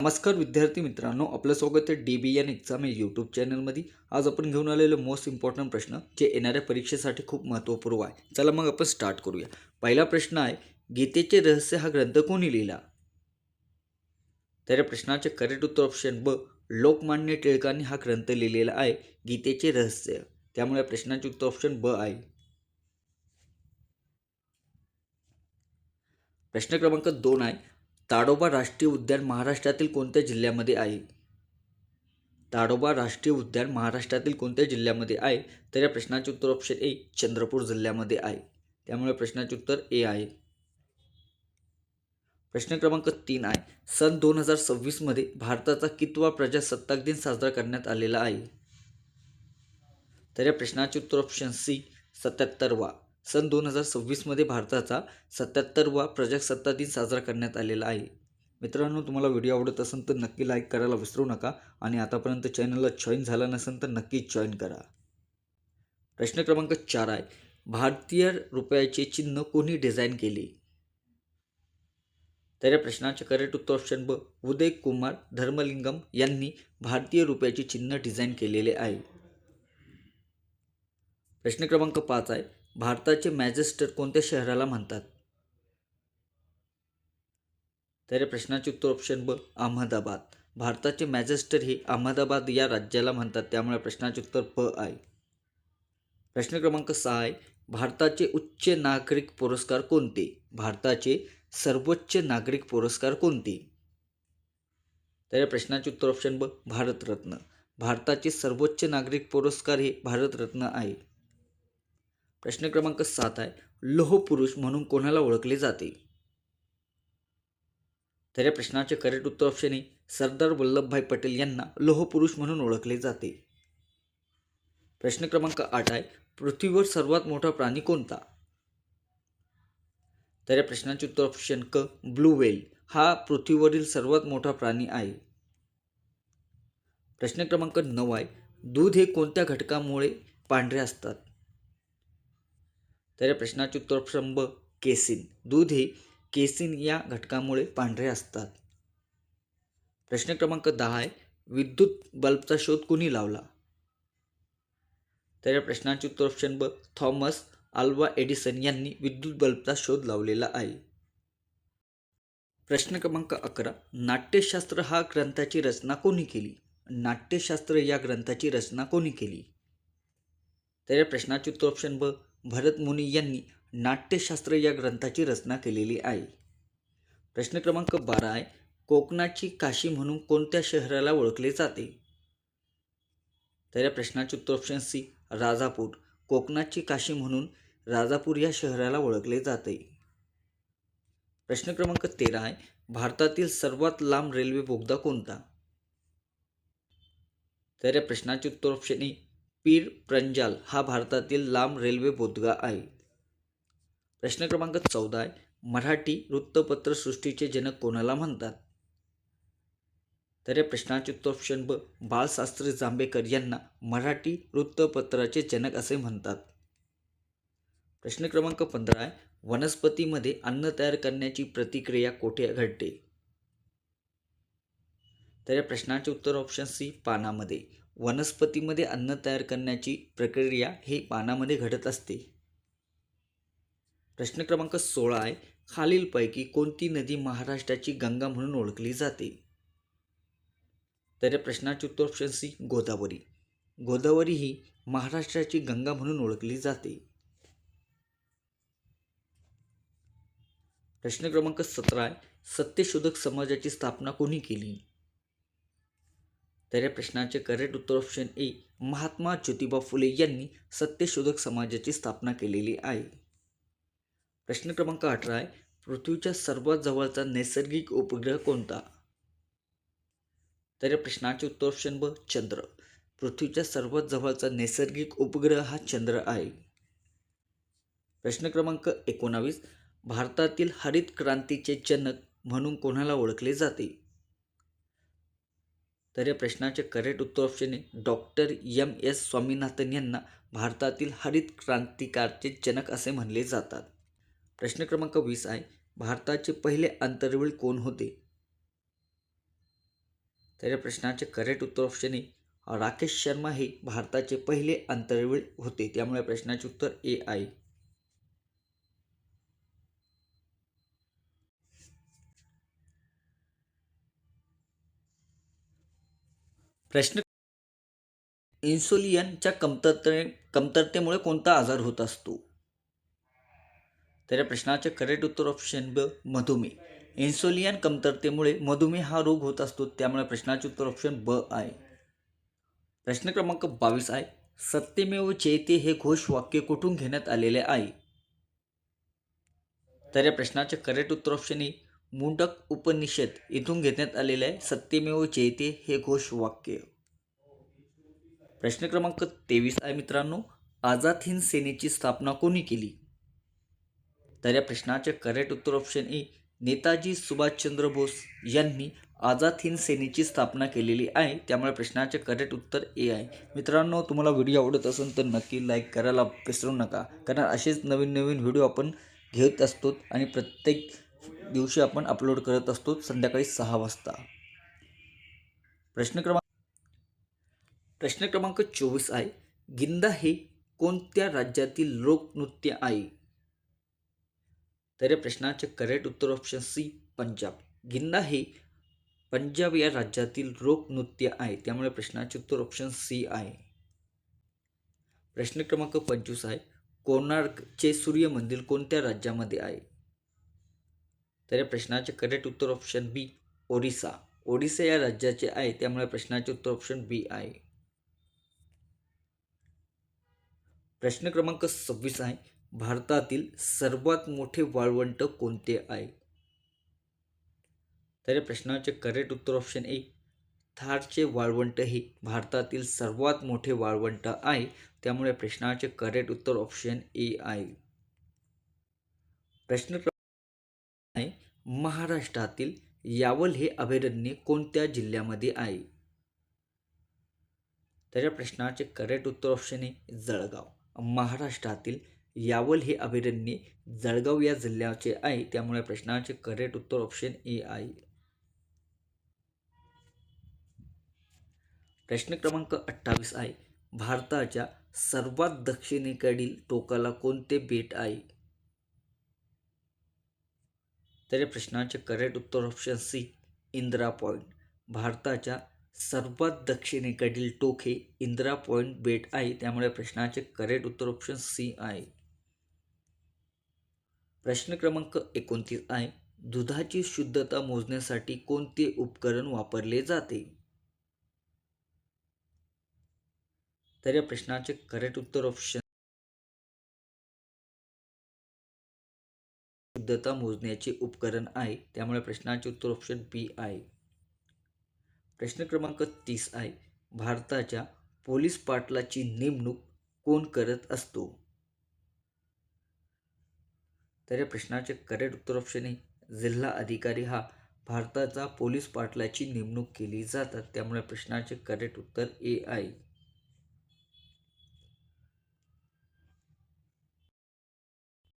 नमस्कार विद्यार्थी मित्रांनो, आपलं स्वागत आहे DBN एक्झाम या यूट्यूब चॅनलमध्ये। आज आपण घेऊन आलेले मोस्ट इम्पॉर्टंट प्रश्न जे येणाऱ्या परीक्षेसाठी खूप महत्त्वपूर्ण आहे। चला मग आपण स्टार्ट करूया। पहिला प्रश्न आहे, गीतेचे रहस्य हा ग्रंथ कोणी लिहिला? तर या प्रश्नाचे करेक्ट उत्तर ऑप्शन ब, लोकमान्य टिळकांनी हा ग्रंथ लिहिलेला आहे, गीतेचे रहस्य। त्यामुळे प्रश्नाचे उत्तर ऑप्शन ब आहे। प्रश्न क्रमांक 2 आहे, ताडोबा राष्ट्रीय उद्यान महाराष्ट्रातील कोणत्या जिल्ह्यामध्ये आहे? ताडोबा राष्ट्रीय उद्यान महाराष्ट्रातील कोणत्या जिल्ह्यामध्ये आहे? तर या प्रश्नाचे उत्तर ऑप्शन ए, चंद्रपूर जिल्ह्यामध्ये आहे। त्यामुळे प्रश्नाचे उत्तर ए आहे। प्रश्न क्रमांक 3 आहे, सन 2026 मध्ये भारताचा कितवा प्रजासत्ताक दिन साजरा करण्यात आलेला आहे? तर या प्रश्नाचे उत्तर ऑप्शन सी, 77वा। सन 2026 मध्ये भारताचा 77वा प्रजासत्ताक दिन साजरा करण्यात आलेला आहे। मित्रांनो, तुम्हाला व्हिडिओ आवडत असेल तर नक्की लाईक करायला विसरू नका आणि आतापर्यंत चॅनलला जॉईन झाला नसेल तर नक्कीच जॉईन करा। प्रश्न क्रमांक 4 आहे, भारतीय रुपयाचे चिन्ह कोणी डिझाईन केले? तर या प्रश्नाचे करेक्ट उत्तर ऑप्शन ब, उदय कुमार धर्मलिंगम यांनी भारतीय रुपयाचे चिन्ह डिझाईन केलेले आहे। प्रश्न क्रमांक 5 आहे, भारताचे मॅजेस्टर कोणत्या शहराला म्हणतात? तर या प्रश्नाचे उत्तर ऑप्शन ब, अहमदाबाद। भारताचे मॅजेस्टर हे अहमदाबाद या राज्याला म्हणतात। त्यामुळे प्रश्नाचे उत्तर ब आहे। प्रश्न क्रमांक 6 आहे, भारताचे उच्च नागरिक पुरस्कार कोणते? भारताचे सर्वोच्च नागरिक पुरस्कार कोणते? तर या प्रश्नाचे उत्तर ऑप्शन ब, भारतरत्न। भारताचे सर्वोच्च नागरिक पुरस्कार हे भारतरत्न आहे। प्रश्न क्रमांक 7 आहे, लोह पुरुष म्हणून कोणाला ओळखले जाते? तर या प्रश्नाचे करेक्ट उत्तर ऑप्शन ए, सरदार वल्लभभाई पटेल यांना लोह पुरुष म्हणून ओळखले जाते। प्रश्न क्रमांक 8 आहे, पृथ्वीवर सर्वात मोठा प्राणी कोणता? तर या प्रश्नाचे उत्तर ऑप्शन क, ब्लू व्हेल हा पृथ्वीवरील सर्वात मोठा प्राणी आहे। प्रश्न क्रमांक 9 आहे, दूध हे कोणत्या घटकामुळे पांढरे असतात? तर या प्रश्नाचे उत्तर ऑप्शन ब, केसिन। दूध हे केसिन या घटकामुळे पांढरे असतात। प्रश्न क्रमांक 10 आहे, विद्युत बल्बचा शोध कुणी लावला? तर या प्रश्नाचे उत्तर ऑप्शन ब, थॉमस अल्वा एडिसन यांनी विद्युत बल्बचा शोध लावलेला आहे। प्रश्न क्रमांक 11, नाट्यशास्त्र हा ग्रंथाची रचना कोणी केली? नाट्यशास्त्र या ग्रंथाची रचना कोणी केली? तर या प्रश्नाचे उत्तर ऑप्शन ब, भरत मुनी यांनी नाट्यशास्त्र या ग्रंथाची रचना केलेली आहे। प्रश्न क्रमांक 12 आहे, कोकणाची काशी म्हणून कोणत्या शहराला ओळखले जाते? तर या प्रश्नाचे उत्तर ऑप्शन सी, राजापूर। कोकणाची काशी म्हणून राजापूर या शहराला ओळखले जाते। प्रश्न क्रमांक 13 आहे, भारतातील सर्वात लांब रेल्वे बोगदा कोणता? तर या प्रश्नाचे उत्तर ऑप्शन ए, पीर पंजाल हा भारतातील लांब रेल्वे बोगदा आहे। प्रश्न क्रमांक 14 आहे, मराठी वृत्तपत्र सृष्टीचे जनक कोणाला म्हणतात? तर या प्रश्नाचे उत्तर ऑप्शन ब, बाळशास्त्री जांभेकर यांना मराठी वृत्तपत्राचे जनक असे म्हणतात। प्रश्न क्रमांक 15 आहे, वनस्पतीमध्ये अन्न तयार करण्याची प्रतिक्रिया कोठे घडते? तर या प्रश्नाचे उत्तर ऑप्शन सी, पानामध्ये। वनस्पतीमध्ये अन्न तयार करण्याची प्रक्रिया हे पानामध्ये घडत असते। प्रश्न क्रमांक 16 आहे, खालीलपैकी कोणती नदी महाराष्ट्राची गंगा म्हणून ओळखली जाते? तर या प्रश्नाचे उत्तर ऑप्शन सी, गोदावरी। गोदावरी ही महाराष्ट्राची गंगा म्हणून ओळखली जाते। प्रश्न क्रमांक 17 आहे, सत्यशोधक समाजाची स्थापना कोणी केली? तर या प्रश्नाचे करेक्ट उत्तर ऑप्शन ए, महात्मा ज्योतिबा फुले यांनी सत्यशोधक समाजाची स्थापना केलेली आहे। प्रश्न क्रमांक 18 आहे, पृथ्वीच्या सर्वात जवळचा नैसर्गिक उपग्रह कोणता? तर या प्रश्नाचे उत्तर ऑप्शन ब, चंद्र। पृथ्वीच्या सर्वात जवळचा नैसर्गिक उपग्रह हा चंद्र आहे। प्रश्न क्रमांक 19, भारतातील हरित क्रांतीचे जनक म्हणून कोणाला ओळखले जाते? तर या प्रश्नाचे करेक्ट उत्तर option A, doctor M S. Swaminathan यांना भारतातील हरित क्रांतिकारचे जनक असे म्हणले जातात। प्रश्न क्रमांक 20 आहे, भारताचे पहिले अंतर्वेळ कोण होते? तर या प्रश्नाचे करेक्ट उत्तर ऑप्शन ए राकेश शर्मा हे भारताचे पहिले अंतराळवीर होते, त्यामुळे प्रश्नाचे उत्तर ए आहे. प्रश्न इन्सुलिनच्या कमतरतेमुळे कोणता आजार होत असतो? तर या प्रश्नाचे करेक्ट उत्तर ऑप्शन ब मधुमेह. इन्सुलिन कमतरतेमुळे मधुमेह हा रोग होत असतो, त्यामुळे प्रश्नाचे उत्तर ऑप्शन ब आहे. प्रश्न क्रमांक 22 आहे. सत्यमेव जयते हे घोषवाक्य कुठून घेण्यात आलेले आहे? तर या प्रश्नाचे करेक्ट उत्तर ऑप्शन ए मुंडक उपनिषद येथून घेण्यात आलेले आहे सत्यमेव जयते हे घोषवाक्य. प्रश्न क्रमांक 23 आहे मित्रांनो. आझाद हिंद सेनेची स्थापना कोणी केली? तर या प्रश्नाचे करेक्ट उत्तर ऑप्शन ए नेताजी सुभाषचंद्र बोस यांनी आझाद हिंद सेनेची स्थापना केलेली आहे, त्यामुळे प्रश्नाचे करेक्ट उत्तर ए आहे. मित्रांनो, तुम्हाला व्हिडिओ आवडत असेल तर नक्की लाईक करायला विसरू नका, कारण असेच नवीन नवीन व्हिडिओ आपण घेत असतो आणि प्रत्येक दिवशी आपण अपलोड करत असतो संध्याकाळी 6 वाजता. प्रश्न क्रमांक 24 आहे. गिंदा हे कोणत्या राज्यातील लोकनृत्य आहे? तर या प्रश्नाचे करेक्ट उत्तर ऑप्शन सी पंजाब. गिंदा हे पंजाब या राज्यातील लोकनृत्य आहे, त्यामुळे प्रश्नाचे उत्तर ऑप्शन सी आहे. प्रश्न क्रमांक 25 आहे. कोणार्कचे सूर्य मंदिर कोणत्या राज्यामध्ये आहे? तर या प्रश्नाचे करेक्ट उत्तर ऑप्शन बी ओरिसा. ओडिसा या राज्याचे आहे, त्यामुळे प्रश्नाचे उत्तर ऑप्शन बी आहे. प्रश्न क्रमांक 26 आहे. भारतातील सर्वात मोठे वाळवंट कोणते आहे? तर या प्रश्नाचे करेक्ट उत्तर ऑप्शन ए थारचे वाळवंट हे भारतातील सर्वात मोठे वाळवंट आहे, त्यामुळे प्रश्नाचे करेक्ट उत्तर ऑप्शन ए आहे. प्रश्न आहे. महाराष्ट्रातील यावल हे अभयारण्य कोणत्या जिल्ह्यामध्ये आहे? तर या प्रश्नाचे करेक्ट उत्तर ऑप्शन ए जळगाव. महाराष्ट्रातील यावल हे अभयारण्य जळगाव या जिल्ह्याचे आहे, त्यामुळे प्रश्नाचे करेक्ट उत्तर ऑप्शन ए आहे. प्रश्न क्रमांक 28 आहे. भारताच्या सर्वात दक्षिणेकडील टोकाला कोणते बेट आहे? तर या प्रश्नाचे करेक्ट उत्तर ऑप्शन सी इंदिरा पॉइंट. भारताच्या सर्वात दक्षिणेकडील टोक हे इंदिरा पॉइंट बेट आहे, त्यामुळे प्रश्नाचे करेक्ट उत्तर ऑप्शन सी आहे. प्रश्न क्रमांक 29 आहे. दुधाची शुद्धता मोजण्यासाठी कोणते उपकरण वापरले जाते? तर या प्रश्नाचे करेक्ट उत्तर ऑप्शन शुद्धता मोजण्याचे उपकरण आहे, त्यामुळे प्रश्नाचे उत्तर ऑप्शन बी आहे. प्रश्न क्रमांक 30 आहे. भारताच्या पोलीस पाटलाची नेमणूक कोण करत असतो? तर या प्रश्नाचे करेक्ट उत्तर ऑप्शन आहे जिल्हा अधिकारी हा भारताचा पोलीस पाटलाची नेमणूक केली जातात, त्यामुळे प्रश्नाचे करेक्ट उत्तर ए आहे.